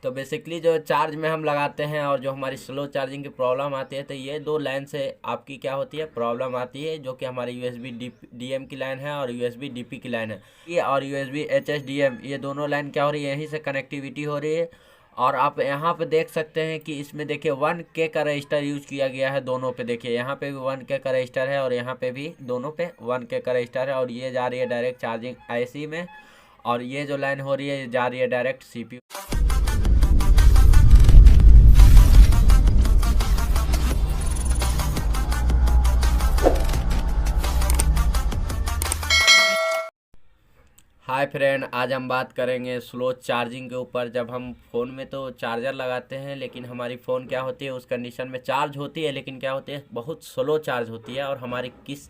तो बेसिकली जो चार्ज में हम लगाते हैं और जो हमारी स्लो चार्जिंग की प्रॉब्लम आती है, तो ये दो लाइन से आपकी क्या होती है, प्रॉब्लम आती है, जो कि हमारी यूएसबी डीएम की लाइन है और यूएसबी डीपी की लाइन है। ये और यूएसबी एचएसडीएम, ये दोनों लाइन क्या हो रही है, यहीं से कनेक्टिविटी हो रही है। और आप यहाँ पे देख सकते हैं कि इसमें देखिए 1K का रजिस्टर यूज किया गया है दोनों पे। देखिए यहाँ पे भी 1K का रजिस्टर है और यहाँ पे भी दोनों पे 1K का रजिस्टर है। और ये जा रही है डायरेक्ट चार्जिंग आईसी में, और ये जो लाइन हो रही है ये जा रही है डायरेक्ट सीपीयू। हाय फ्रेंड, आज हम बात करेंगे स्लो चार्जिंग के ऊपर। जब हम फ़ोन में तो चार्जर लगाते हैं, लेकिन हमारी फ़ोन क्या होती है, उस कंडीशन में चार्ज होती है, लेकिन क्या होती है, बहुत स्लो चार्ज होती है। और हमारी किस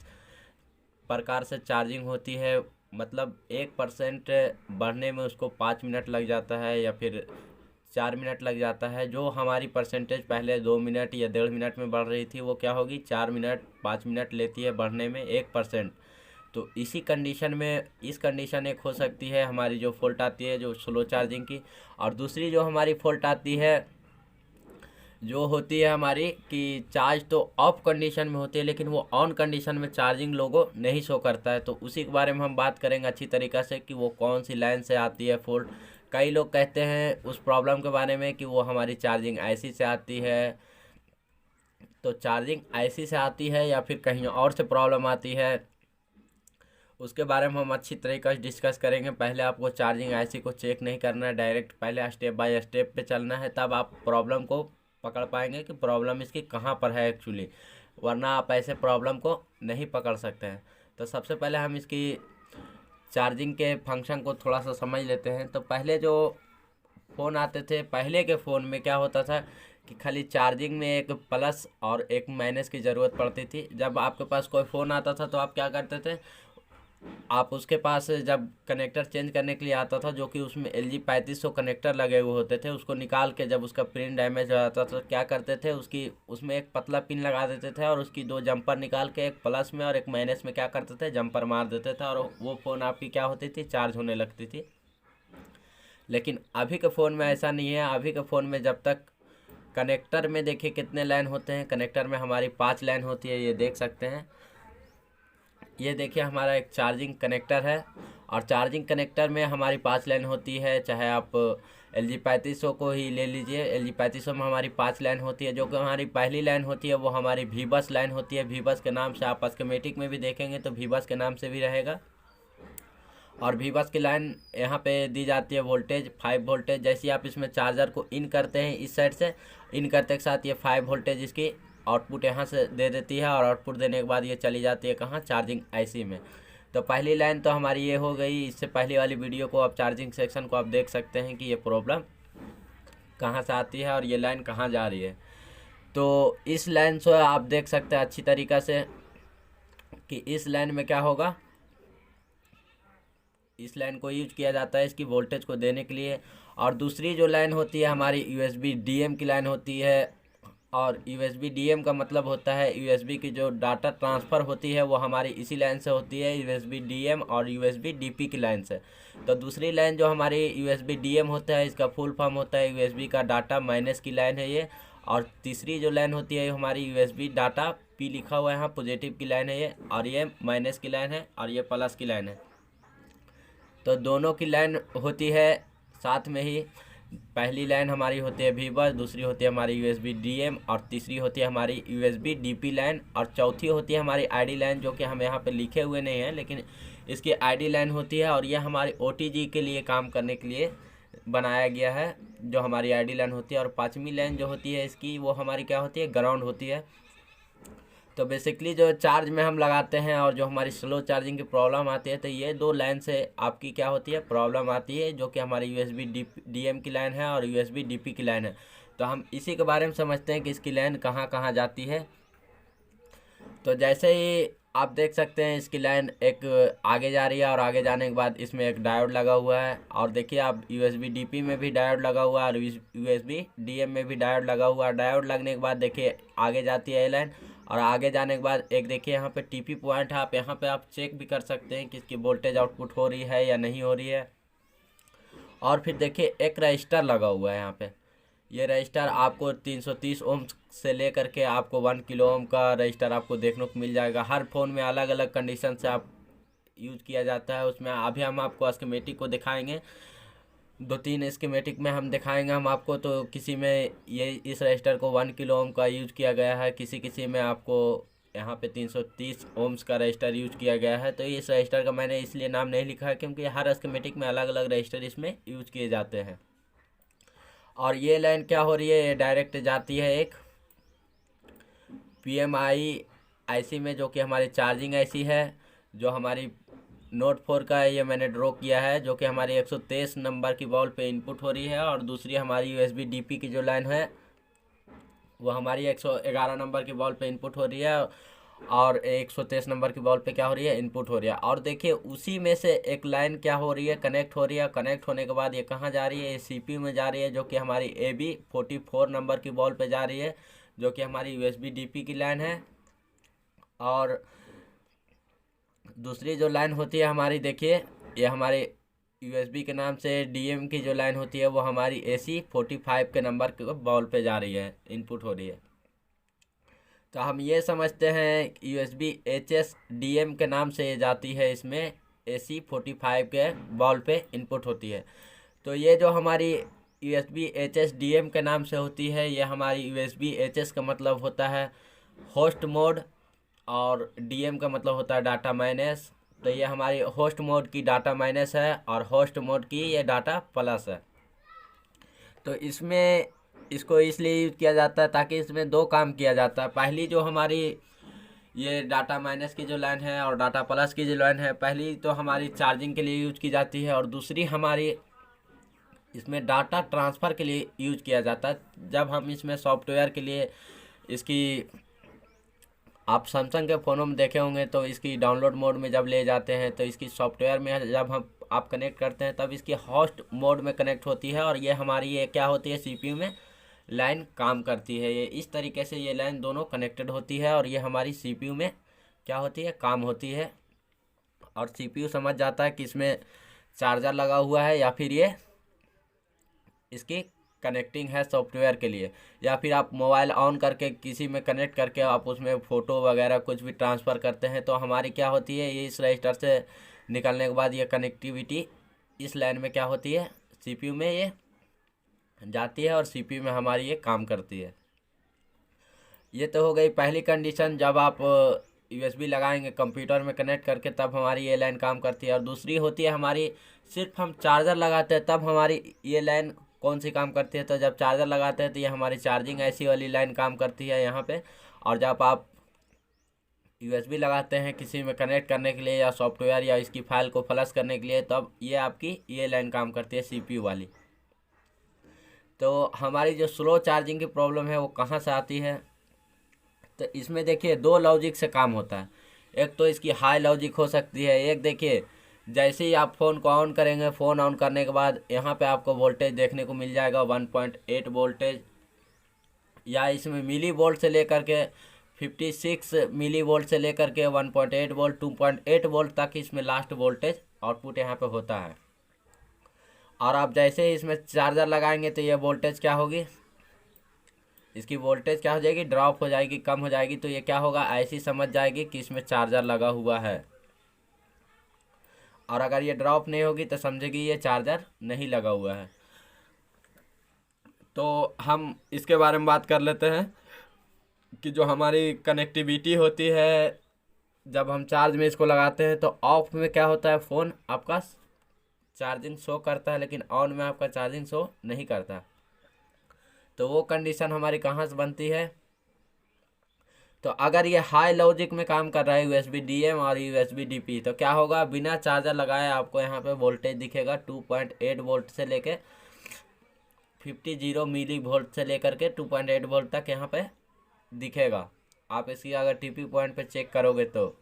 प्रकार से चार्जिंग होती है, मतलब 1% बढ़ने में उसको 5 मिनट लग जाता है या फिर 4 मिनट लग जाता है। जो हमारी परसेंटेज पहले 2 मिनट या 1.5 मिनट में बढ़ रही थी, वो क्या होगी, 4 मिनट 5 मिनट लेती है बढ़ने में 1%। तो इसी कंडीशन में इस कंडीशन एक हो सकती है हमारी जो फॉल्ट आती है जो स्लो चार्जिंग की। और दूसरी जो हमारी फॉल्ट आती है जो होती है हमारी कि चार्ज तो ऑफ कंडीशन में होती है, लेकिन वो ऑन कंडीशन में चार्जिंग लोगो नहीं शो करता है। तो उसी के बारे में हम बात करेंगे अच्छी तरीक़ा से कि वो कौन सी लाइन से आती है फॉल्ट। कई लोग कहते हैं उस प्रॉब्लम के बारे में कि वो हमारी चार्जिंग आईसी से आती है। तो चार्जिंग आईसी से आती है या फिर कहीं और से प्रॉब्लम आती है, उसके बारे में हम अच्छी तरीके से डिस्कस करेंगे। पहले आपको चार्जिंग आईसी को चेक नहीं करना है, डायरेक्ट पहले स्टेप बाय स्टेप पे चलना है, तब आप प्रॉब्लम को पकड़ पाएंगे कि प्रॉब्लम इसकी कहाँ पर है एक्चुअली, वरना आप ऐसे प्रॉब्लम को नहीं पकड़ सकते हैं। तो सबसे पहले हम इसकी चार्जिंग के फंक्शन को थोड़ा सा समझ लेते हैं। तो पहले जो फ़ोन आते थे, पहले के फ़ोन में क्या होता था कि खाली चार्जिंग में एक प्लस और एक माइनस की ज़रूरत पड़ती थी। जब आपके पास कोई फ़ोन आता था तो आप क्या करते थे, आप उसके पास जब कनेक्टर चेंज करने के लिए आता था, जो कि उसमें LG 3500 कनेक्टर लगे हुए होते थे, उसको निकाल के जब उसका प्रिंट डैमेज हो जाता था तो क्या करते थे, उसकी उसमें एक पतला पिन लगा देते थे और उसकी 2 जंपर निकाल के एक प्लस में और एक माइनस में क्या करते थे, जंपर मार देते थे, और वो फ़ोन आपकी क्या होती थी, चार्ज होने लगती थी। लेकिन अभी के फ़ोन में ऐसा नहीं है। अभी के फ़ोन में जब तक कनेक्टर में देखिए कितने लाइन होते हैं, कनेक्टर में हमारी 5 लाइन होती है, ये देख सकते हैं। ये देखिए हमारा एक चार्जिंग कनेक्टर है और चार्जिंग कनेक्टर में हमारी 5 लाइन होती है। चाहे आप LG 3500 को ही ले लीजिए, LG 3500 में हमारी 5 लाइन होती है। जो कि हमारी पहली लाइन होती है वो हमारी वी बस लाइन होती है। वी बस के नाम से आप स्कीमेटिक में भी देखेंगे तो वी बस के नाम से भी रहेगा। और वी बस की लाइन यहाँ पे दी जाती है वोल्टेज 5 वोल्टेज। जैसे आप इसमें चार्जर को इन करते हैं इस साइड से, इन करते के साथ ये 5 वोल्टेज इसकी आउटपुट यहाँ से दे देती है, और आउटपुट देने के बाद ये चली जाती है कहाँ, चार्जिंग आईसी में। तो पहली लाइन तो हमारी ये हो गई। इससे पहले वाली वीडियो को आप चार्जिंग सेक्शन को आप देख सकते हैं कि ये प्रॉब्लम कहाँ से आती है और ये लाइन कहाँ जा रही है। तो इस लाइन से आप देख सकते हैं अच्छी तरीक़ा से कि इस लाइन में क्या होगा, इस लाइन को यूज किया जाता है इसकी वोल्टेज को देने के लिए। और दूसरी जो लाइन होती है हमारी यूएसबी डीएम की लाइन होती है। और यूएसबी डीएम का मतलब होता है यूएसबी की जो डाटा ट्रांसफ़र होती है वो हमारी इसी लाइन से होती है, यूएसबी डीएम और यूएसबी डीपी की लाइन से। तो दूसरी लाइन जो हमारी यूएसबी डीएम होता है, इसका फुल फॉर्म होता है यूएसबी का डाटा माइनस की लाइन है ये। और तीसरी जो लाइन होती है हमारी यूएसबी डाटा पी लिखा हुआ है यहाँ, पॉजिटिव की लाइन है ये, और ये माइनस की लाइन है और ये प्लस की लाइन है। तो दोनों की लाइन होती है साथ में ही। पहली लाइन हमारी होती है वी बस, दूसरी होती है हमारी यूएसबी डीएम, और तीसरी होती है हमारी यूएसबी डीपी लाइन, और चौथी होती है हमारी आईडी लाइन, जो कि हम यहाँ पे लिखे हुए नहीं हैं लेकिन इसकी आईडी लाइन होती है। और यह हमारी ओटीजी के लिए काम करने के लिए बनाया गया है, जो हमारी आईडी लाइन होती है। और 5वीं लाइन जो होती है इसकी, वो हमारी क्या होती है, ग्राउंड होती है। तो बेसिकली जो चार्ज में हम लगाते हैं और जो हमारी स्लो चार्जिंग की प्रॉब्लम आती है, तो ये दो लाइन से आपकी क्या होती है, प्रॉब्लम आती है, जो कि हमारी यूएसबी डीएम की लाइन है और यूएसबी डीपी की लाइन है। तो हम इसी के बारे में समझते हैं कि इसकी लाइन कहाँ कहाँ जाती है। तो जैसे ही आप देख सकते हैं इसकी लाइन एक आगे जा रही है, और आगे जाने के बाद इसमें एक डायोड लगा हुआ है। और देखिए आप यूएसबी डीपी में भी डायोड लगा हुआ है और यूएसबी डीएम में भी डायोड लगा हुआ है। डायोड लगने के बाद देखिए आगे जाती है ये लाइन, और आगे जाने के बाद एक देखिए यहाँ पे टीपी पॉइंट है। आप यहाँ पे आप चेक भी कर सकते हैं कि इसकी वोल्टेज आउटपुट हो रही है या नहीं हो रही है। और फिर देखिए एक रजिस्टर लगा हुआ है यहाँ पे। ये रजिस्टर आपको 330 ओम से लेकर के आपको 1 किलो ओम का रजिस्टर आपको देखने को मिल जाएगा। हर फ़ोन में अलग अलग कंडीशन से आप यूज किया जाता है। उसमें अभी हम आपको स्कीमेटिक को दिखाएंगे, 2-3 स्कीमेटिक में हम दिखाएंगे हम आपको। तो किसी में ये इस रजिस्टर को 1 किलो ओम का यूज किया गया है, किसी में आपको यहाँ पे 330 ओम्स का रजिस्टर यूज किया गया है। तो इस रजिस्टर का मैंने इसलिए नाम नहीं लिखा है क्योंकि हर स्कीमेटिक में अलग अलग रजिस्टर इसमें यूज किए जाते हैं। और ये लाइन क्या हो रही है, ये डायरेक्ट जाती है एक PMI IC में, जो कि हमारी चार्जिंग IC है, जो हमारी नोट 4 का है। ये मैंने ड्रॉ किया है, जो कि हमारी 123 नंबर की बॉल पे इनपुट हो रही है। और दूसरी हमारी USB DP की जो लाइन है वो हमारी 111 नंबर की बॉल पे इनपुट हो रही है, और 123 नंबर की बॉल पे क्या हो रही है, इनपुट हो रही है। और देखिए उसी में से एक लाइन क्या हो रही है, कनेक्ट हो रही है। कनेक्ट होने के बाद ये कहाँ जा रही है, ये CPU में जा रही है, जो कि हमारी AB44 नंबर की बॉल पे जा रही है, जो कि हमारी USB DP की लाइन है। और दूसरी जो लाइन होती है हमारी, देखिए ये हमारे USB के नाम से DM की जो लाइन होती है वो हमारी AC45 के नंबर के बॉल पे जा रही है, इनपुट हो रही है। तो हम ये समझते हैं USB HS DM के नाम से ये जाती है, इसमें AC45 के बॉल पे इनपुट होती है। तो ये जो हमारी USB HS DM के नाम से होती है, ये हमारी USB HS का मतलब होता है होस्ट मोड, और DM का मतलब होता है डाटा माइनस। तो ये हमारी होस्ट मोड की डाटा माइनस है, और होस्ट मोड की ये डाटा प्लस है। तो इसमें इसको इसलिए यूज किया जाता है ताकि इसमें दो काम किया जाता है। पहली जो हमारी ये डाटा माइनस की जो लाइन है और डाटा प्लस की जो लाइन है, पहली तो हमारी चार्जिंग के लिए यूज की जाती है, और दूसरी हमारी इसमें डाटा ट्रांसफ़र के लिए यूज किया जाता है। जब हम इसमें सॉफ्टवेयर के लिए इसकी, आप सैमसंग के फ़ोनों में देखे होंगे तो इसकी डाउनलोड मोड में जब ले जाते हैं तो इसकी सॉफ्टवेयर में जब आप कनेक्ट करते हैं तब इसकी होस्ट मोड में कनेक्ट होती है, और ये हमारी ये क्या होती है, CPU में लाइन काम करती है। ये इस तरीके से ये लाइन दोनों कनेक्टेड होती है, और ये हमारी CPU में क्या होती है, काम होती है। और CPU समझ जाता है कि इसमें चार्जर लगा हुआ है, या फिर ये इसकी कनेक्टिंग है सॉफ्टवेयर के लिए, या फिर आप मोबाइल ऑन करके किसी में कनेक्ट करके आप उसमें फ़ोटो वगैरह कुछ भी ट्रांसफ़र करते हैं। तो हमारी क्या होती है, ये इस रजिस्टर से निकलने के बाद ये कनेक्टिविटी इस लाइन में क्या होती है, CPU में ये जाती है, और CPU में हमारी ये काम करती है। ये तो हो गई पहली कंडीशन, जब आप USB लगाएंगे कंप्यूटर में कनेक्ट करके तब हमारी ये लाइन काम करती है। और दूसरी होती है हमारी, सिर्फ हम चार्जर लगाते हैं तब हमारी ये लाइन कौन सी काम करती है, तो जब चार्जर लगाते हैं तो ये हमारी चार्जिंग IC वाली लाइन काम करती है यहाँ पे। और जब आप USB लगाते हैं किसी में कनेक्ट करने के लिए, या सॉफ्टवेयर या इसकी फाइल को फ्लश करने के लिए, तब ये आपकी ये लाइन काम करती है CPU वाली। तो हमारी जो स्लो चार्जिंग की प्रॉब्लम है वो कहाँ से आती है, तो इसमें देखिए दो लॉजिक से काम होता है। एक तो इसकी हाई लॉजिक हो सकती है, एक देखिए जैसे ही आप फ़ोन को ऑन करेंगे, फ़ोन ऑन करने के बाद यहाँ पे आपको वोल्टेज देखने को मिल जाएगा 1.8 वोल्टेज, या इसमें मिली वोल्ट से लेकर के 56 मिली वोल्ट से लेकर के 1.8 वोल्ट 2.8 वोल्ट तक इसमें लास्ट वोल्टेज आउटपुट यहाँ पे होता है। और आप जैसे ही इसमें चार्जर लगाएंगे तो ये वोल्टेज क्या होगी, इसकी वोल्टेज क्या हो जाएगी, ड्रॉप हो जाएगी, कम हो जाएगी। तो ये क्या होगा, ऐसी समझ जाएगी कि इसमें चार्जर लगा हुआ है। और अगर ये ड्रॉप नहीं होगी तो समझेगी ये चार्जर नहीं लगा हुआ है। तो हम इसके बारे में बात कर लेते हैं कि जो हमारी कनेक्टिविटी होती है, जब हम चार्ज में इसको लगाते हैं तो ऑफ में क्या होता है, फ़ोन आपका चार्जिंग शो करता है, लेकिन ऑन में आपका चार्जिंग शो नहीं करता। तो वो कंडीशन हमारी कहाँ से बनती है, तो अगर ये हाई लॉजिक में काम कर रहा है USB DM और USB DP, तो क्या होगा, बिना चार्जर लगाए आपको यहाँ पे वोल्टेज दिखेगा 2.8 वोल्ट से लेके 50 मिली वोल्ट से लेकर के 2.8 वोल्ट तक यहाँ पे दिखेगा। आप इसकी अगर TP पॉइंट पे चेक करोगे तो।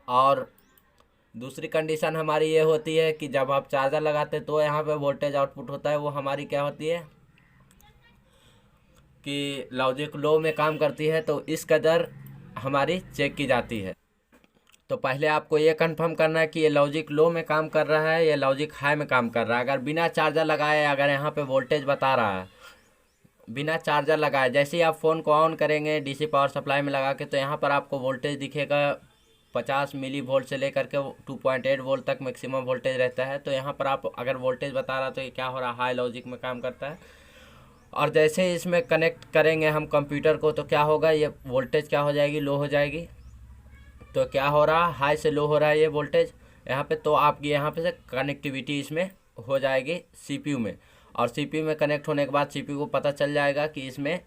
और दूसरी कंडीशन हमारी ये होती है कि जब आप चार्जर लगाते तो यहाँ पे वोल्टेज आउटपुट होता है, वो हमारी क्या होती है कि लॉजिक लो में काम करती है, तो इस कदर हमारी चेक की जाती है। तो पहले आपको ये कंफर्म करना है कि ये लॉजिक लो में काम कर रहा है या लॉजिक हाई में काम कर रहा है। अगर बिना चार्जर लगाए अगर यहाँ पे वोल्टेज बता रहा है, बिना चार्जर लगाए, जैसे ही आप फ़ोन को ऑन करेंगे डीसी पावर सप्लाई में लगा के, तो यहाँ पर आपको वोल्टेज दिखेगा 50 मिली वोल्ट से लेकर के 2.8 वोल्ट तक मैक्सिमम वोल्टेज रहता है। तो यहाँ पर आप अगर वोल्टेज बता रहा तो ये क्या हो रहा है, हाई लॉजिक में काम करता है। और जैसे ही इसमें कनेक्ट करेंगे हम कंप्यूटर को, तो क्या होगा, ये वोल्टेज क्या हो जाएगी, लो हो जाएगी। तो क्या हो रहा है, हाई से लो हो रहा है ये वोल्टेज यहाँ पे। तो आपकी यहाँ पे से कनेक्टिविटी इसमें हो जाएगी सीपीयू में, और सीपीयू में कनेक्ट होने के बाद सीपीयू को पता चल जाएगा कि इसमें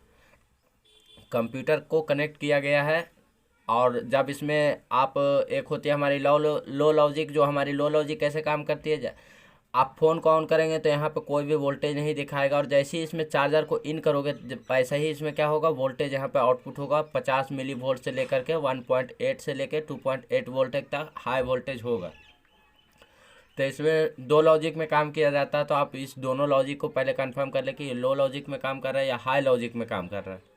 कंप्यूटर को कनेक्ट किया गया है। और जब इसमें आप, एक होती है हमारी लो लॉजिक, जो हमारी लो लॉजिक कैसे काम करती है, आप फ़ोन को ऑन करेंगे तो यहाँ पे कोई भी वोल्टेज नहीं दिखाएगा, और जैसे ही इसमें चार्जर को इन करोगे वैसे ही इसमें क्या होगा, वोल्टेज यहाँ पे आउटपुट होगा 50 मिली वोल्ट से लेकर के 1.8 से लेकर 2.8 वोल्ट तक हाई वोल्टेज होगा। तो इसमें दो लॉजिक में काम किया जाता है। तो आप इस दोनों लॉजिक को पहले कंफर्म कर ले कि ये लो लॉजिक में काम कर रहा है या हाई लॉजिक में काम कर रहा है।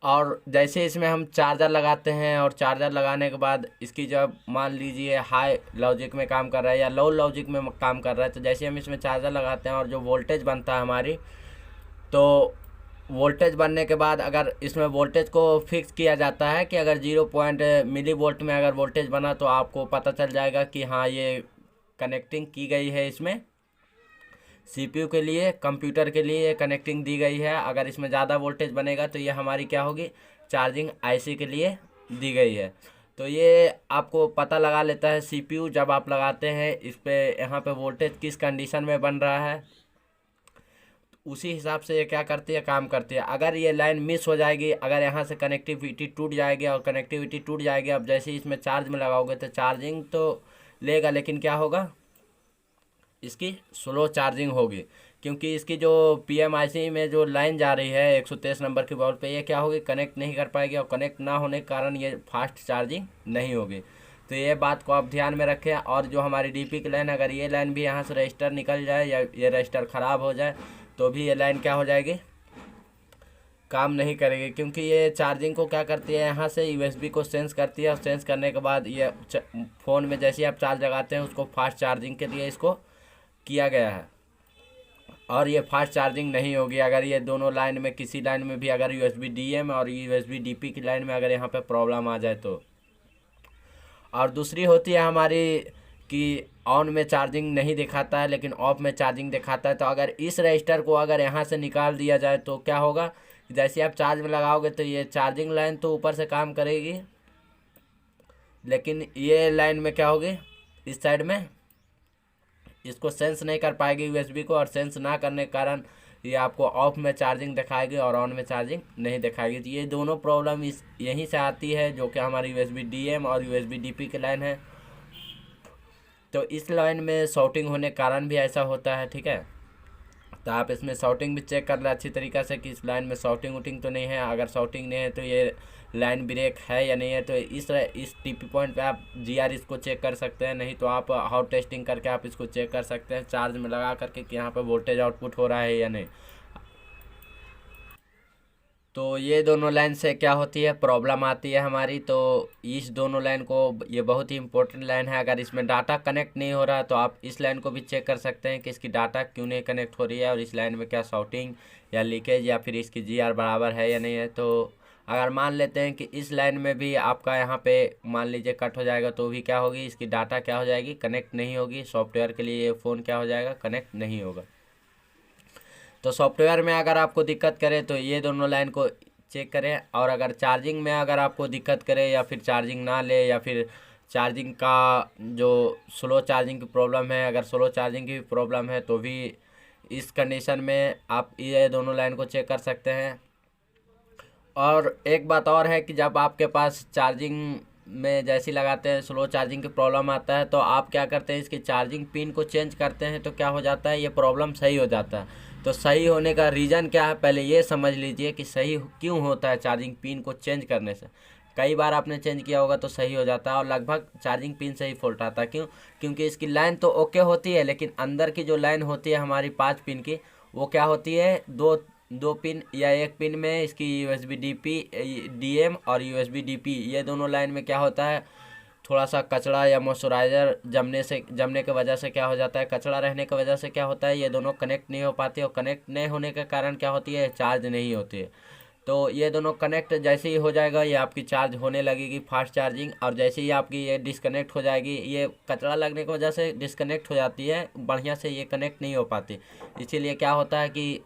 और जैसे इसमें हम चार्जर लगाते हैं, और चार्जर लगाने के बाद इसकी जब मान लीजिए हाई लॉजिक में काम कर रहा है या लो लॉजिक में काम कर रहा है, तो जैसे हम इसमें चार्जर लगाते हैं और जो वोल्टेज बनता है हमारी, तो वोल्टेज बनने के बाद अगर इसमें वोल्टेज को फिक्स किया जाता है कि अगर 0 मिली वोल्ट में अगर वोल्टेज बना, तो आपको पता चल जाएगा कि हाँ ये कनेक्टिंग की गई है, इसमें सीपीयू के लिए, कंप्यूटर के लिए कनेक्टिंग दी गई है। अगर इसमें ज़्यादा वोल्टेज बनेगा तो ये हमारी क्या होगी, चार्जिंग आईसी के लिए दी गई है। तो ये आपको पता लगा लेता है सीपीयू, जब आप लगाते हैं इस पे, यहाँ पे वोल्टेज किस कंडीशन में बन रहा है, उसी हिसाब से ये क्या करती है, काम करती है। अगर ये लाइन मिस हो जाएगी, अगर यहाँ से कनेक्टिविटी टूट जाएगी, और कनेक्टिविटी टूट जाएगी, अब जैसे ही इसमें चार्ज में लगाओगे तो चार्जिंग तो लेगा, लेकिन क्या होगा, इसकी स्लो चार्जिंग होगी, क्योंकि इसकी जो पीएमआईसी में जो लाइन जा रही है 123 नंबर की बॉल पे, ये क्या होगी, कनेक्ट नहीं कर पाएगी, और कनेक्ट ना होने के कारण ये फास्ट चार्जिंग नहीं होगी। तो ये बात को आप ध्यान में रखें। और जो हमारी डीपी की लाइन, अगर ये लाइन भी यहाँ से रजिस्टर निकल जाए या ये रजिस्टर ख़राब हो जाए, तो भी ये लाइन क्या हो जाएगी, काम नहीं करेगी, क्योंकि ये चार्जिंग को क्या करती है, यहाँ से यूएसबी को सेंस करती है, और सेंस करने के बाद ये फ़ोन में जैसे ही आप चार्ज लगाते हैं उसको फास्ट चार्जिंग के लिए इसको किया गया है, और ये फास्ट चार्जिंग नहीं होगी अगर ये दोनों लाइन में, किसी लाइन में भी अगर यूएसबी डीएम और यूएसबी डीपी की लाइन में अगर यहाँ पे प्रॉब्लम आ जाए तो। और दूसरी होती है हमारी कि ऑन में चार्जिंग नहीं दिखाता है लेकिन ऑफ में चार्जिंग दिखाता है। तो अगर इस रजिस्टर को अगर यहाँ से निकाल दिया जाए तो क्या होगा, जैसे आप चार्ज में लगाओगे तो ये चार्जिंग लाइन तो ऊपर से काम करेगी, लेकिन ये लाइन में क्या होगी, इस साइड में इसको सेंस नहीं कर पाएगी यूएसबी को, और सेंस ना करने के कारण ये आपको ऑफ में चार्जिंग दिखाएगी और ऑन में चार्जिंग नहीं दिखाएगी। तो ये दोनों प्रॉब्लम इस यहीं से आती है, जो कि हमारी यूएसबी डीएम और यूएसबी डीपी की लाइन है। तो इस लाइन में शॉर्टिंग होने के कारण भी ऐसा होता है, ठीक है। तो आप इसमें शॉर्टिंग भी चेक कर लें अच्छी तरीक़े से कि इस लाइन में शॉर्टिंग वोटिंग तो नहीं है। अगर शॉर्टिंग नहीं है तो ये लाइन ब्रेक है या नहीं है। तो इस टीपी पॉइंट पे आप जीआर इसको चेक कर सकते हैं, नहीं तो आप हॉट टेस्टिंग करके आप इसको चेक कर सकते हैं चार्ज में लगा करके कि यहाँ पे वोल्टेज आउटपुट हो रहा है या नहीं। तो ये दोनों लाइन से क्या होती है, प्रॉब्लम आती है हमारी। तो इस दोनों लाइन को, ये बहुत ही इंपॉर्टेंट लाइन है। अगर इसमें डाटा कनेक्ट नहीं हो रहा तो आप इस लाइन को भी चेक कर सकते हैं कि इसकी डाटा क्यों नहीं कनेक्ट हो रही है, और इस लाइन में क्या शॉर्टिंग या लीकेज या फिर इसकी जीआर बराबर है या नहीं है। तो अगर मान लेते हैं कि इस लाइन में भी आपका यहाँ पे मान लीजिए कट हो जाएगा, तो भी क्या होगी, इसकी डाटा क्या हो जाएगी, कनेक्ट नहीं होगी। सॉफ्टवेयर के लिए ये फ़ोन क्या हो जाएगा, कनेक्ट नहीं होगा। तो सॉफ्टवेयर में अगर आपको दिक्कत करे तो ये दोनों लाइन को चेक करें। और अगर चार्जिंग में अगर आपको दिक्कत करे या फिर चार्जिंग ना ले, या फिर चार्जिंग का जो स्लो चार्जिंग की प्रॉब्लम है, अगर स्लो चार्जिंग की प्रॉब्लम है तो भी इस कंडीशन में आप ये दोनों लाइन को चेक कर सकते हैं। और एक बात और है कि जब आपके पास चार्जिंग में जैसी लगाते हैं स्लो चार्जिंग की प्रॉब्लम आता है, तो आप क्या करते हैं, इसकी चार्जिंग पिन को चेंज करते हैं, तो क्या हो जाता है, ये प्रॉब्लम सही हो जाता है। तो सही होने का रीज़न क्या है, पहले ये समझ लीजिए कि सही क्यों होता है चार्जिंग पिन को चेंज करने से। कई बार आपने चेंज किया होगा तो सही हो जाता है, और लगभग चार्जिंग पिन से ही फॉल्ट आता है। क्यों? क्योंकि इसकी लाइन तो ओके होती है, लेकिन अंदर की जो लाइन होती है हमारी 5 पिन की, वो क्या होती है, दो पिन या एक पिन में इसकी यूएसबी डीपी डीएम और यूएसबी डीपी, ये दोनों लाइन में क्या होता है, थोड़ा सा कचरा या मॉइस्चराइज़र जमने की वजह से क्या हो जाता है, कचरा रहने की वजह से क्या होता है, ये दोनों कनेक्ट नहीं हो पाते और कनेक्ट नहीं होने के कारण क्या होती है, चार्ज नहीं होती है। तो ये दोनों कनेक्ट जैसे ही हो जाएगा ये आपकी चार्ज होने लगेगी फास्ट चार्जिंग, और जैसे ही आपकी ये डिस्कनेक्ट हो जाएगी, ये कचरा लगने की वजह से डिस्कनेक्ट हो जाती है, बढ़िया से ये कनेक्ट नहीं हो पाती। इसीलिए क्या होता है कि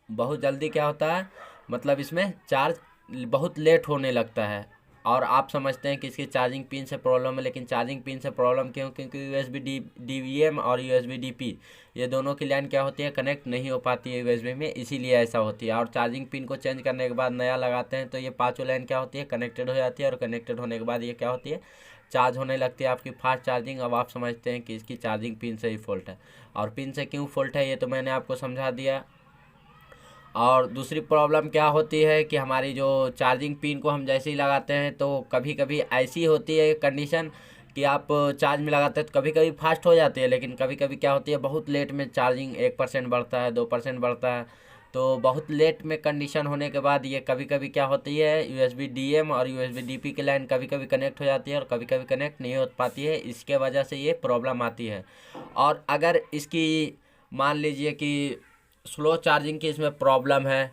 बहुत जल्दी क्या होता है, मतलब इसमें चार्ज बहुत लेट होने लगता है। और आप समझते हैं कि इसकी चार्जिंग पिन से प्रॉब्लम है, लेकिन चार्जिंग पिन से प्रॉब्लम क्यों, क्योंकि यूएसबी डीवीएम और यूएसबी डीपी ये दोनों की लाइन क्या होती है, कनेक्ट नहीं हो पाती है यूएसबी में, इसीलिए ऐसा होती है। और चार्जिंग पिन को चेंज करने के बाद नया लगाते हैं तो ये पाँचों लाइन क्या होती है, कनेक्टेड हो जाती है, और कनेक्टेड होने के बाद ये क्या होती है, चार्ज होने लगती है आपकी फास्ट चार्जिंग। अब आप समझते हैं कि इसकी चार्जिंग पिन से ही फॉल्ट है, और पिन से क्यों फॉल्ट है ये तो मैंने आपको समझा दिया। और दूसरी प्रॉब्लम क्या होती है कि हमारी जो चार्जिंग पिन को हम जैसे ही लगाते हैं तो कभी कभी ऐसी होती है कंडीशन कि आप चार्ज में लगाते हैं तो कभी कभी फास्ट हो जाती है, लेकिन कभी कभी क्या होती है, बहुत लेट में चार्जिंग 1% बढ़ता है, 2% बढ़ता है। तो बहुत लेट में कंडीशन होने के बाद ये कभी कभी क्या होती है, यूएसबी डीएम और यूएसबी डीपी की लाइन कभी कभी कनेक्ट हो जाती है और कभी कभी कनेक्ट नहीं हो पाती है, इसके वजह से ये प्रॉब्लम आती है। और अगर इसकी मान लीजिए कि स्लो चार्जिंग की इसमें प्रॉब्लम है,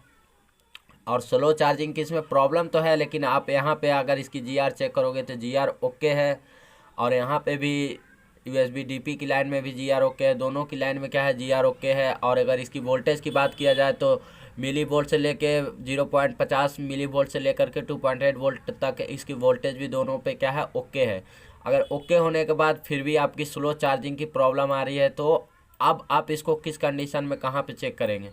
और स्लो चार्जिंग की इसमें प्रॉब्लम तो है, लेकिन आप यहाँ पे अगर इसकी जीआर चेक करोगे तो जीआर ओके है, और यहाँ पे भी यूएसबी डीपी की लाइन में भी जीआर ओके है, दोनों की लाइन में क्या है, जीआर ओके है। और अगर इसकी वोल्टेज की बात किया जाए तो मिली वोल्ट से लेके 0.50 मिली वोल्ट से लेकर के 2.8 वोल्ट तक इसकी वोल्टेज भी दोनों पे क्या है, ओके है। अगर ओके होने के बाद फिर भी आपकी स्लो चार्जिंग की प्रॉब्लम आ रही है तो अब आप इसको किस कंडीशन में कहाँ पे चेक करेंगे,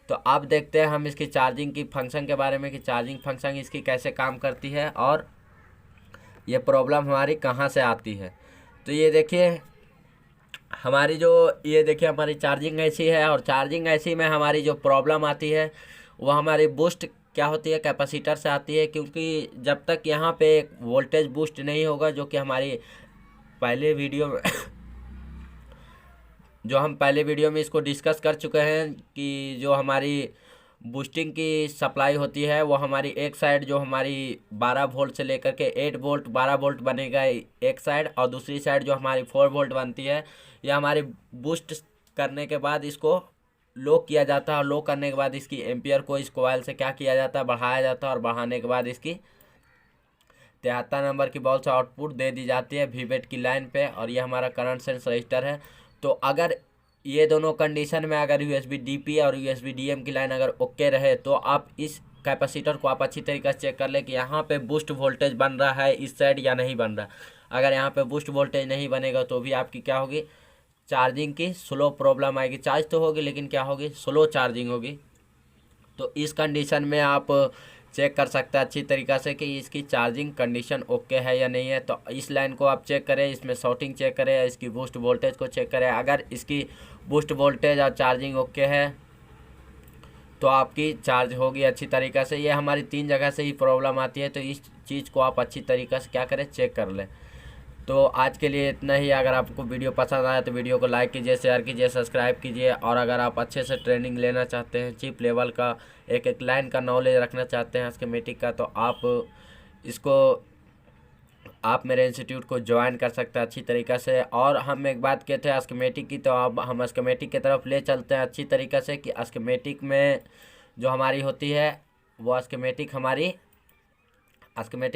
तो आप देखते हैं हम इसकी चार्जिंग की फंक्शन के बारे में कि चार्जिंग फंक्शन इसकी कैसे काम करती है और ये प्रॉब्लम हमारी कहाँ से आती है। तो ये देखिए हमारी जो ये देखिए हमारी चार्जिंग ऐसी है, और चार्जिंग ऐसी में हमारी जो प्रॉब्लम आती है वो हमारी बूस्ट क्या होती है, कैपेसिटर से आती है। क्योंकि जब तक यहाँ पे वोल्टेज बूस्ट नहीं होगा, जो कि हमारी पहले वीडियो में जो हम पहले वीडियो में इसको डिस्कस कर चुके हैं कि जो हमारी बूस्टिंग की सप्लाई होती है वो हमारी एक साइड जो हमारी 12 वोल्ट से लेकर के 8 वोल्ट 12 वोल्ट बनेगा एक साइड, और दूसरी साइड जो हमारी 4 वोल्ट बनती है यह हमारी बूस्ट करने के बाद इसको लो किया जाता है, और लो करने के बाद इसकी एम्पियर को इस कॉइल से क्या किया जाता है, बढ़ाया जाता है, और बढ़ाने के बाद इसकी 73 नंबर की बॉल से आउटपुट दे दी जाती है वीवेट की लाइन पे, और ये हमारा करंट सेंस रजिस्टर है। तो अगर ये दोनों कंडीशन में अगर यूएसबी डीपी और यूएसबी डीएम की लाइन अगर ओके रहे तो आप इस कैपेसिटर को आप अच्छी तरीके से चेक कर ले कि यहाँ पे बूस्ट वोल्टेज बन रहा है इस साइड या नहीं बन रहा। अगर यहाँ पे बूस्ट वोल्टेज नहीं बनेगा तो भी आपकी क्या होगी, चार्जिंग की स्लो प्रॉब्लम आएगी। चार्ज तो होगी लेकिन क्या होगी, स्लो चार्जिंग होगी। तो इस कंडीशन में आप चेक कर सकते हैं अच्छी तरीक़ा से कि इसकी चार्जिंग कंडीशन ओके है या नहीं है। तो इस लाइन को आप चेक करें, इसमें शॉर्टिंग चेक करें, इसकी बूस्ट वोल्टेज को चेक करें। अगर इसकी बूस्ट वोल्टेज और चार्जिंग ओके है तो आपकी चार्ज होगी अच्छी तरीक़ा से। ये हमारी 3 जगह से ही प्रॉब्लम आती है, तो इस चीज़ को आप अच्छी तरीक़ा से क्या करें, चेक कर लें। तो आज के लिए इतना ही। अगर आपको वीडियो पसंद आया तो वीडियो को लाइक कीजिए, शेयर कीजिए, सब्सक्राइब कीजिए। और अगर आप अच्छे से ट्रेनिंग लेना चाहते हैं, चीप लेवल का एक एक लाइन का नॉलेज रखना चाहते हैं स्कीमेटिक का, तो आप मेरे इंस्टीट्यूट को ज्वाइन कर सकते हैं अच्छी तरीक़ा से। और हम एक बात कहते हैं स्कीमेटिक की, तो अब हम स्कीमेटिक की तरफ ले चलते हैं अच्छी तरीक़ा से कि स्कीमेटिक में जो हमारी होती है वो स्कीमेटिक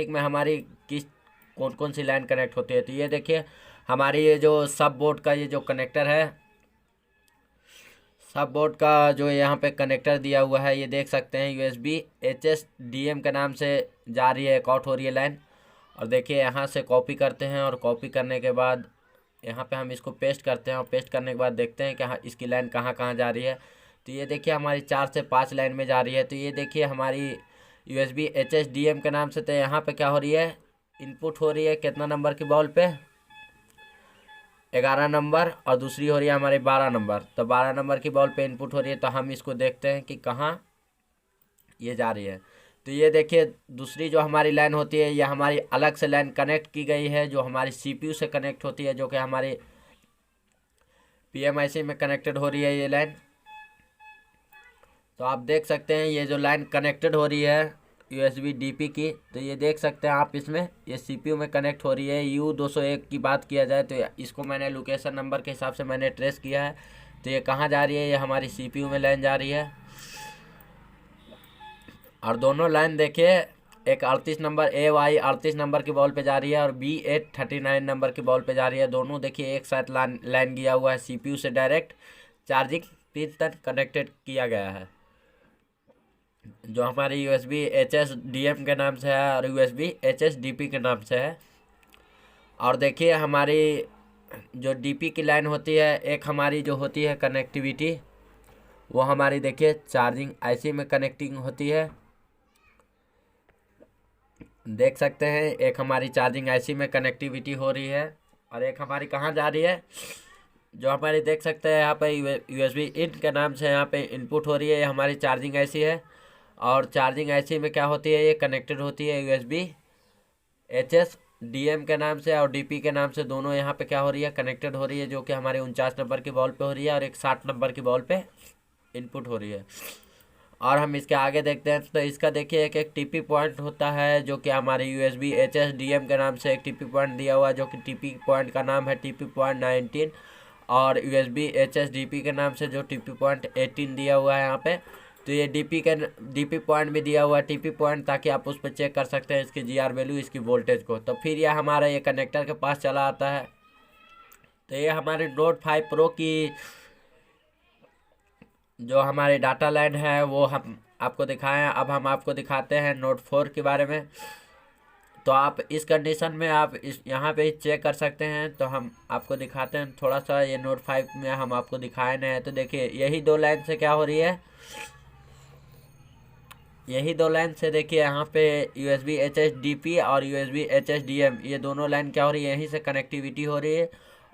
में हमारी किस कौन कौन सी लाइन कनेक्ट होती है। तो ये देखिए हमारी ये जो सब बोर्ड का ये जो कनेक्टर है, सब बोर्ड का जो यहाँ पे कनेक्टर दिया हुआ है, ये देख सकते हैं यूएसबी HSDM के नाम से जा रही है, कॉट हो रही है लाइन। और देखिए यहाँ से कॉपी करते हैं, और कॉपी करने के बाद यहाँ पे हम इसको पेस्ट करते हैं, और पेस्ट करने के बाद देखते हैं कि हाँ इसकी लाइन कहाँ कहाँ जा रही है। तो ये देखिए हमारी 4 से 5 लाइन में जा रही है। तो ये देखिए हमारी यूएसबी HSDM के नाम से, तो यहाँ पे क्या हो रही है, इनपुट हो रही है कितना नंबर की बॉल पे, 11 नंबर, और दूसरी हो रही है हमारी 12 नंबर। तो 12 नंबर की बॉल पे इनपुट हो रही है। तो हम इसको देखते हैं कि कहाँ ये जा रही है। तो ये देखिए दूसरी जो हमारी लाइन होती है, ये हमारी अलग से लाइन कनेक्ट की गई है, जो हमारी CPU से कनेक्ट होती है, जो कि हमारी PMIC में कनेक्टेड हो रही है ये लाइन। तो आप देख सकते हैं ये जो लाइन कनेक्टेड हो रही है USB DP की, तो ये देख सकते हैं आप इसमें ये CPU में कनेक्ट हो रही है। U201 की बात किया जाए तो इसको मैंने लोकेशन नंबर के हिसाब से मैंने ट्रेस किया है। तो ये कहाँ जा रही है, ये हमारी CPU में लाइन जा रही है। और दोनों लाइन देखिए, एक 38 नंबर AY 38 नंबर की बॉल पे जा रही है और B8 39 नंबर की बॉल पे जा रही है। दोनों देखिए एक साथ लाइन गया हुआ है, CPU से डायरेक्ट चार्जिंग पिन तक कनेक्टेड किया गया है, जो हमारी USB HSDM के नाम से है और USB HSDP के नाम से है। और देखिए हमारी जो DP की लाइन होती है, एक हमारी जो होती है कनेक्टिविटी, वो हमारी देखिए चार्जिंग IC में कनेक्टिंग होती है। देख सकते हैं एक हमारी चार्जिंग IC में कनेक्टिविटी हो रही है और एक हमारी कहाँ जा रही है, जो हमारी देख सकते हैं यहाँ पे USB इन के नाम से यहाँ पे इनपुट हो रही है। ये हमारी चार्जिंग IC है और चार्जिंग IC में क्या होती है, ये कनेक्टेड होती है USB HSDM के नाम से और DP के नाम से। दोनों यहाँ पे क्या हो रही है, कनेक्टेड हो रही है, जो कि हमारे 49 नंबर की बॉल पे हो रही है और एक 60 नंबर की बॉल पे इनपुट हो रही है। और हम इसके आगे देखते हैं तो इसका देखिए एक TP पॉइंट होता है, जो कि हमारे USB HSDM के नाम से एक TP पॉइंट दिया हुआ है, जो कि TP पॉइंट का नाम है TP पॉइंट 19 और USB HSDP के नाम से जो TP पॉइंट 18 दिया हुआ है यहाँ पे। तो ये DP पॉइंट भी दिया हुआ है TP पॉइंट, ताकि आप उस पर चेक कर सकते हैं इसकी GR वैल्यू, इसकी वोल्टेज को। तो फिर यह हमारा ये कनेक्टर के पास चला आता है। तो ये हमारे Note 5 Pro की जो हमारी डाटा लाइन है वो हम आपको दिखाएं। अब हम आपको दिखाते हैं Note 4 के बारे में। तो आप इस कंडीशन में आप इस यहाँ पे चेक कर सकते हैं। तो हम आपको दिखाते हैं थोड़ा सा, ये Note 5 में हम आपको दिखाए नहीं है। तो देखिए यही दो लाइन से क्या हो रही है, यही दो लाइन से देखिए यहाँ पे USB HSDP और USB HSDM, ये दोनों लाइन क्या हो रही है, यहीं से कनेक्टिविटी हो रही है।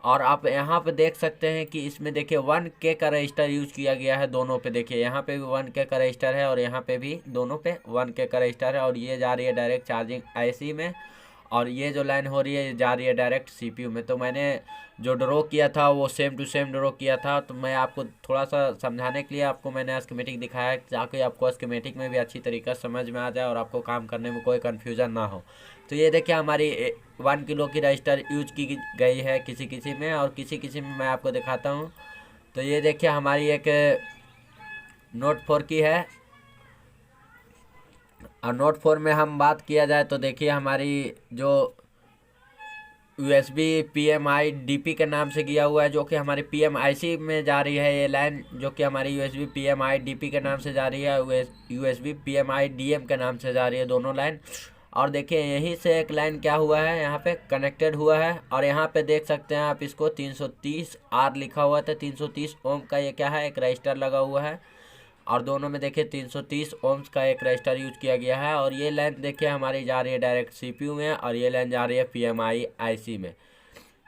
और आप यहाँ पे देख सकते हैं कि इसमें देखिए 1K का रजिस्टर यूज किया गया है दोनों पे। देखिए यहाँ पे भी 1K का रजिस्टर है और यहाँ पे भी दोनों पे 1K का रजिस्टर है। और ये जा रही है डायरेक्ट चार्जिंग IC में और ये जो लाइन हो रही है ये जा रही है डायरेक्ट CPU में। तो मैंने जो ड्रॉ किया था वो सेम टू सेम ड्रॉ किया था। तो मैं आपको थोड़ा सा समझाने के लिए आपको मैंने स्कीमेटिक दिखाया है, ताकि आपको स्कीमेटिक में भी अच्छी तरीका समझ में आ जाए और आपको काम करने में कोई कन्फ्यूज़न ना हो। तो ये देखिए हमारी 1 किलो की रजिस्टर यूज की गई है किसी किसी में, और किसी किसी में मैं आपको दिखाता हूँ। तो ये देखिए हमारी एक Note 4 की है और Note 4 में हम बात किया जाए तो देखिए हमारी जो USB PMI DP के नाम से किया हुआ है, जो कि हमारी PMIC में जा रही है ये लाइन, जो कि हमारी USB PMI DP के नाम से जा रही है, USB PMI DM के नाम से जा रही है दोनों लाइन। और देखिए यहीं से एक लाइन क्या हुआ है, यहाँ पे कनेक्टेड हुआ है और यहाँ पे देख सकते हैं आप इसको 330R लिखा हुआ था। 330 ओम का ये क्या है, एक रजिस्टर लगा हुआ है और दोनों में देखिए 330 ओम्स का एक रजिस्टर यूज किया गया है। और ये लाइन देखिए हमारी जा रही है डायरेक्ट CPU में और ये लाइन जा रही है PMI IC में।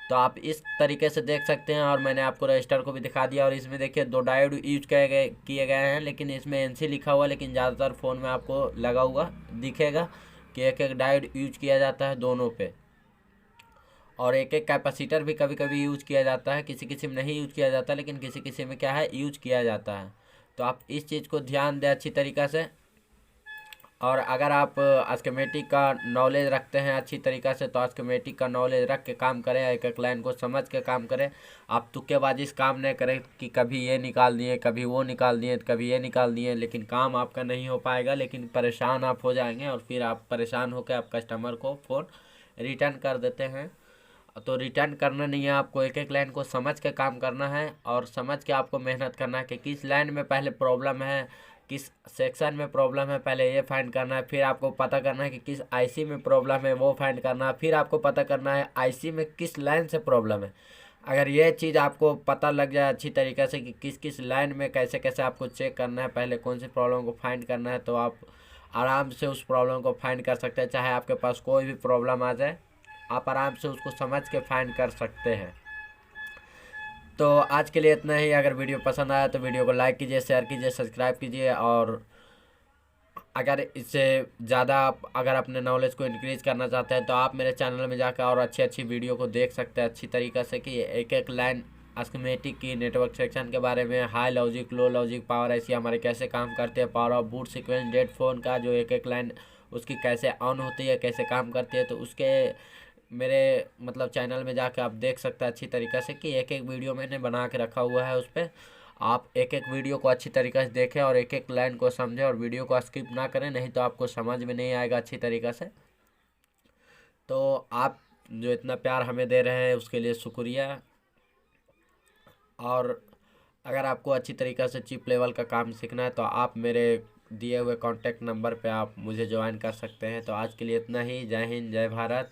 तो आप इस तरीके से देख सकते हैं। और मैंने आपको रजिस्टर को भी दिखा दिया। और इसमें देखिए 2 डायोड यूज किए गए हैं, लेकिन इसमें NC लिखा हुआ, लेकिन ज़्यादातर फ़ोन में आपको लगा हुआ दिखेगा कि एक एक डायोड यूज किया जाता है दोनों पे। और एक एक कैपेसिटर भी कभी कभी यूज किया जाता है, किसी किसी में नहीं यूज किया जाता, लेकिन किसी किसी में क्या है यूज किया जाता है। तो आप इस चीज़ को ध्यान दें अच्छी तरीक़ा से। और अगर आप स्कीमेटिक का नॉलेज रखते हैं अच्छी तरीक़ा से, तो स्कीमेटिक का नॉलेज रख के काम करें, एक एक लाइन को समझ के काम करें। आप तुक्केबाजी से काम नहीं करें कि कभी ये निकाल दिए, कभी वो निकाल दिए, कभी ये निकाल दिए, लेकिन काम आपका नहीं हो पाएगा, लेकिन परेशान आप हो जाएंगे और फिर आप परेशान होकर आप कस्टमर को फ़ोन रिटर्न कर देते हैं। तो रिटर्न करना नहीं है, आपको एक एक लाइन को समझ के काम करना है और समझ के आपको मेहनत करना है कि किस लाइन में पहले प्रॉब्लम है, किस सेक्शन में प्रॉब्लम है, पहले ये फाइंड करना है। फिर आपको पता करना है कि किस IC में प्रॉब्लम है, वो फाइंड करना है। फिर आपको पता करना है IC में किस लाइन से प्रॉब्लम है। अगर ये चीज़ आपको पता लग जाए अच्छी तरीक़े से कि किस किस लाइन में कैसे कैसे आपको चेक करना है, पहले कौन सी प्रॉब्लम को फाइंड करना है, तो आप आराम से उस प्रॉब्लम को फाइंड कर सकते हैं। चाहे आपके पास कोई भी प्रॉब्लम आ जाए, आप आराम से उसको समझ के फाइंड कर सकते हैं। तो आज के लिए इतना ही। अगर वीडियो पसंद आया तो वीडियो को लाइक कीजिए, शेयर कीजिए, सब्सक्राइब कीजिए। और अगर इससे ज़्यादा अगर अपने नॉलेज को इंक्रीज़ करना चाहते हैं तो आप मेरे चैनल में जाकर और अच्छी अच्छी वीडियो को देख सकते हैं अच्छी तरीक़े से, कि एक एक लाइन स्कीमेटिक की, नेटवर्क सेक्शन के बारे में, हाई लॉजिक, लो लॉजिक, पावर IC हमारे कैसे काम करते हैं, power of boot sequence, dead phone का जो एक एक लाइन उसकी कैसे ऑन होती है, कैसे काम करती है, तो उसके मेरे मतलब चैनल में जाके आप देख सकते हैं अच्छी तरीक़े से कि एक एक वीडियो मैंने बना के रखा हुआ है। उस पर आप एक एक वीडियो को अच्छी तरीक़े से देखें और एक एक लाइन को समझें और वीडियो को स्किप ना करें, नहीं तो आपको समझ में नहीं आएगा अच्छी तरीक़े से। तो आप जो इतना प्यार हमें दे रहे हैं उसके लिए शुक्रिया। और अगर आपको अच्छी तरीक़े से चिप लेवल का काम सीखना है तो आप मेरे दिए हुए कॉन्टैक्ट नंबर पे आप मुझे ज्वाइन कर सकते हैं। तो आज के लिए इतना ही। जय हिंद, जय भारत।